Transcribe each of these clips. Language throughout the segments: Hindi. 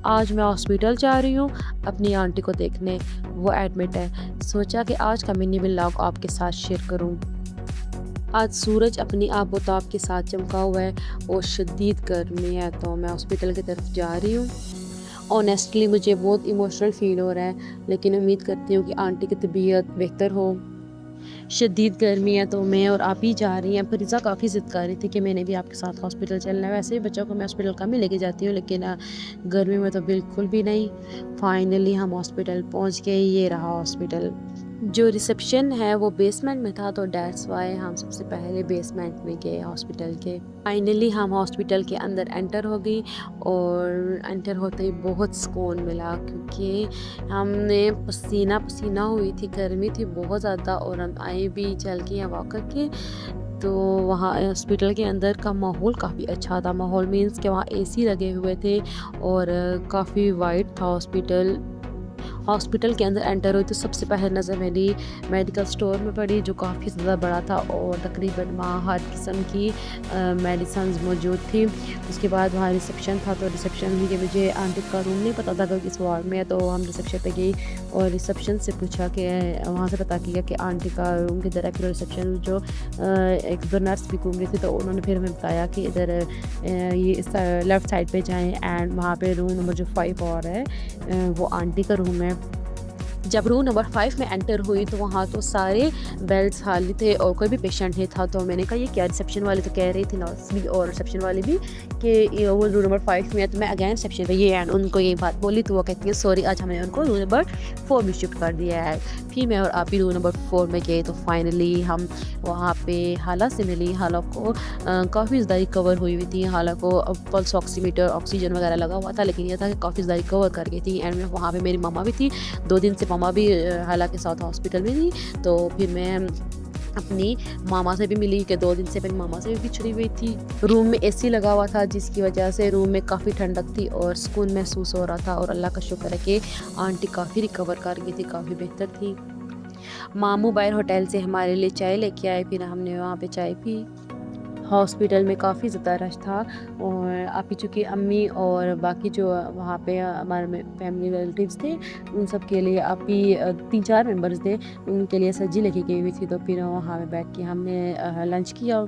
आज मैं हॉस्पिटल जा रही हूँ अपनी आंटी को देखने, वो एडमिट है। सोचा कि आज का मिनी व्लॉग आपके साथ शेयर करूँ। आज सूरज अपनी आबोताब के साथ चमका हुआ है और शदीद गर्मी है, तो मैं हॉस्पिटल की तरफ जा रही हूँ। ऑनेस्टली मुझे बहुत इमोशनल फ़ील हो रहा है, लेकिन उम्मीद करती हूँ कि आंटी की तबीयत बेहतर हो। शदीद गर्मी है तो मैं और आप ही जा रही हैं। फरीज़ा काफ़ी ज़िद कर रही थी कि मैंने भी आपके साथ हॉस्पिटल चलना है। वैसे भी बच्चों को मैं हॉस्पिटल कम ही लेके जाती हूँ, लेकिन गर्मी में तो बिल्कुल भी नहीं। फाइनली हम हॉस्पिटल पहुँच गए। ये रहा हॉस्पिटल। जो रिसेप्शन है वो बेसमेंट में था, तो दैट्स वाई हम सबसे पहले बेसमेंट में गए हॉस्पिटल के। फाइनली हम हॉस्पिटल के अंदर एंटर हो गई और एंटर होते ही बहुत सुकून मिला, क्योंकि हमने पसीना पसीना हुई थी, गर्मी थी बहुत ज़्यादा और हम आए भी चल के या वॉक करके। तो वहाँ हॉस्पिटल के अंदर का माहौल काफ़ी अच्छा था। माहौल मीन्स कि वहाँ एसी लगे हुए थे और काफ़ी वाइट था हॉस्पिटल। हॉस्पिटल के अंदर एंटर हुई तो सबसे पहले नज़र मेरी मेडिकल स्टोर में पड़ी, जो काफ़ी ज़्यादा बड़ा था और तकरीबन वहाँ हर किस्म की मेडिसिन्स मौजूद थी। उसके बाद वहाँ रिसेप्शन था, तो रिसेप्शन में मुझे आंटी का रूम नहीं पता था कि किस वार्ड में है, तो हम रिसेप्शन पे गई और रिसेप्शन से पूछा कि वहाँ से पता किया कि आंटी का रूम किधर है। फिर रिसेप्शन जो एक दो नर्स भी घूम रही थी, तो उन्होंने फिर हमें बताया कि इधर ये इस लेफ़्ट साइड पे जाएँ एंड वहाँ पे रूम नंबर जो 5 और है वो आंटी का रूम है। जब रूम नंबर 5 में एंटर हुई तो वहाँ तो सारे बेड्स खाली थे और कोई भी पेशेंट नहीं था। तो मैंने कहा ये क्या, रिसेप्शन वाली तो कह रही थी नर्स भी और रिसेप्शन वाली भी कि वो रूम नंबर 5 में है। तो मैं अगेन रिसेप्शन पे ये एंड उनको ये बात बोली, तो वो कहती है सॉरी, आज हमने उनको रूम नंबर 4 में शिफ्ट कर दिया है। फिर मैं और आप ही रूम नंबर 4 में गए, तो फाइनली हम वहाँ पे हाला से मिली। हाला को काफ़ी ज़्यादा रिकवर हुई थी। हाला को पल्स ऑक्सीमीटर ऑक्सीजन वगैरह लगा हुआ था, लेकिन यह था कि काफ़ी ज़्यादा रिकवर कर गई थी। एंड वहाँ पे मेरी मामा भी थी, 2 दिन से मामा भी हाला के साथ हॉस्पिटल में थी। तो फिर मैं अपनी मामा से भी मिली कि 2 दिन से मेरी मामा से भी बिछड़ी हुई थी। रूम में एसी लगा हुआ था, जिसकी वजह से रूम में काफ़ी ठंडक थी और सुकून महसूस हो रहा था। और अल्लाह का शुक्र है कि आंटी काफ़ी रिकवर कर गई थी, काफ़ी बेहतर थी। मामू बाहर होटल से हमारे लिए चाय लेके आए, फिर हमने वहाँ पे चाय पी। हॉस्पिटल में काफ़ी ज़्यादा रश था और आप ही चूँकि अम्मी और बाकी जो वहाँ पे हमारे में फैमिली रिलेटिव्स थे, उन सब के लिए आप ही 3-4 मेंबर्स थे, उनके लिए सब्ज़ी लेके गई हुई थी। तो फिर वहाँ पे बैठ के हमने लंच किया।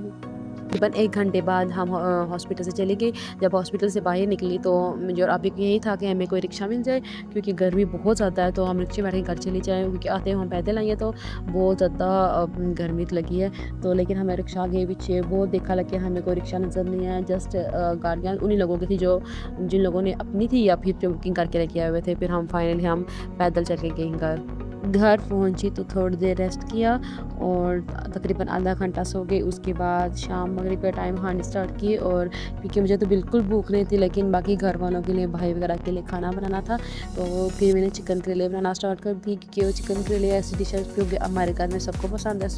तकरीबन 1 घंटे बाद हम हॉस्पिटल से चले गए। जब हॉस्पिटल से बाहर निकली तो मुझे और अभी को यही था कि हमें कोई रिक्शा मिल जाए, क्योंकि गर्मी बहुत ज़्यादा है, तो हम रिक्शे में बैठ के घर चले जाएँ, क्योंकि आते हुए हम पैदल आई हैं तो बहुत ज़्यादा गर्मी लगी है। तो लेकिन हमें रिक्शा आगे पीछे बहुत देखा, लेकिन हमें कोई रिक्शा नज़र नहीं आया। जस्ट गाड़ियाँ उन्हीं लोगों की थी जो जिन लोगों ने अपनी थी या फिर जो बुकिंग करके लेके आए हुए थे। फिर हम फाइनली हम पैदल चल के गए घर। घर पहुंची तो थोड़ी देर रेस्ट किया और तकरीबन आधा घंटा सो गई। उसके बाद शाम मगरिब का टाइम खाने स्टार्ट किए, और क्योंकि मुझे तो बिल्कुल भूख नहीं थी, लेकिन बाकी घर वालों के लिए, भाई वगैरह के लिए खाना बनाना था, तो फिर मैंने चिकन करेले बनाना स्टार्ट कर दी, क्योंकि वो चिकन करेले ऐसी डिश है क्योंकि हमारे घर में सबको पसंद है।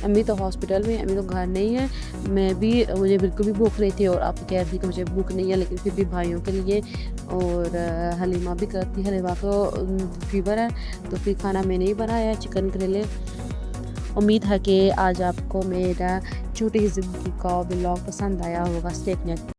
अम्मी तो हॉस्पिटल में, अम्मी तो घर नहीं है। मैं भी, मुझे बिल्कुल भी भूख नहीं थी और आप कह रही थी कि मुझे भूख नहीं है, लेकिन फिर भी भाइयों के लिए और हलीमा भी करती है, हलीमा को फीवर है, तो फिर खाना मैंने ही बनाया है, चिकन करेले। उम्मीद है कि आज आपको मेरा छोटी सी ज़िंदगी का व्लॉग पसंद आया होगा। Stay tuned.